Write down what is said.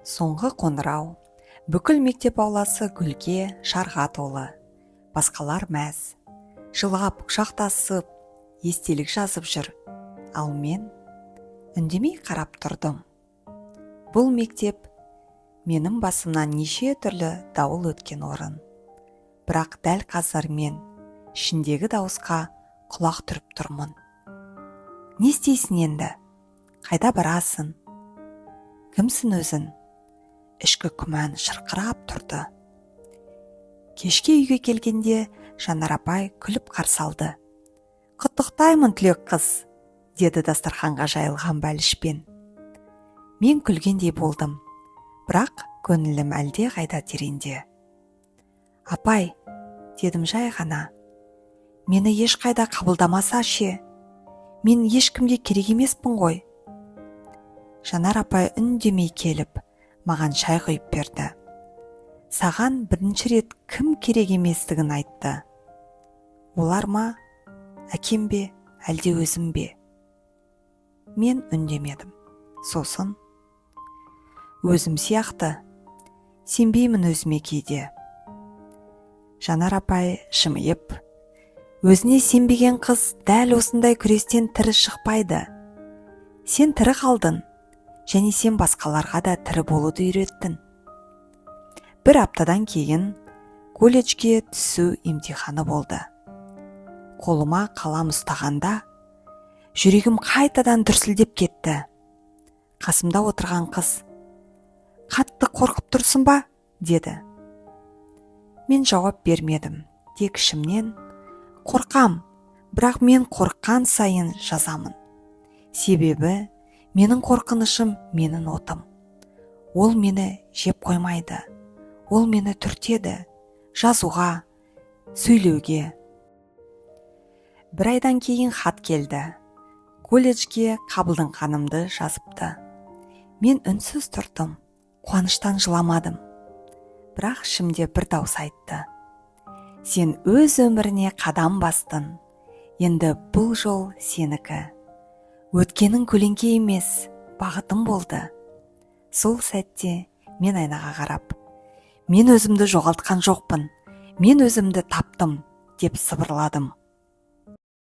Соңғы қоңырау. Бүкіл мектеп ауласы гүлге, шарға толы. Басқалар мәз. Жылап, құшақтасып, естелік жазып жүр. Ал мен үндемей қарап тұрдым. Бұл мектеп менің басымнан неше түрлі дауыл өткен орын. Бірақ дәл қазір мен ішіндегі дауысқа құлақ түріп тұрмын. Не істейсің енді? Қайда барасың? Кімсің өзің? Ішкі күмән шырқырап тұрды. Кешке үйге келгенде Жанар апай күліп қарсы алды. «Құттықтаймын, түлек қыз», деді дастарханға жайылған бәлішпен. Мен күлгендей болдым, бірақ көңілім әлде қайда тереңде. «Апай», дедім жай ғана, «мені ешқайда қабылдамаса ше, мен ешкімге керек емеспін ғой». Жанар апай үндемей келіп, маған шай құйып берді. Саған бірінші рет кім керек еместігін айтты. Олар ма, әкем бе, әлде өзім бе? Мен үндемедім. Сосын, өзім сияқты, сенбеймін өзіме кейде. Жанар апай жымиып, өзіне сенбеген қыз дәл осындай күрестен тірі шықпайды. Сен тірі қалдың, және сен басқаларға да тірі болуды үйреттің. Бір аптадан кейін колледжге түсу емтиханы болды. Қолыма қалам ұстағанда жүрегім қайтадан дүрсілдеп кетті. Қасымда отырған қыз, «Қатты қорқып тұрсың ба?» деді. Мен жауап бермедім. Тек ішімнен, «Қорқам, бірақ мен қорыққан сайын жазамын. Себебі менің қорқынышым менің отым. Ол мені жеп қоймайды. Ол мені түртеді, жазуға, сөйлеуге». Бір айдан кейін хат келді. Колледжге қабылданғанымды жазыпты. Мен үнсіз тұрдым, қуаныштан жыламадым. Бірақ ішімде бір дауыс айтты. «Сен өз өміріне қадам бастың. Енді бұл жол сенікі. Өткенің көлеңке емес, бағытым болды». Сол сәтте мен айнаға қарап, «Мен өзімді жоғалтқан жоқпын, мен өзімді таптым», деп сыбырладым.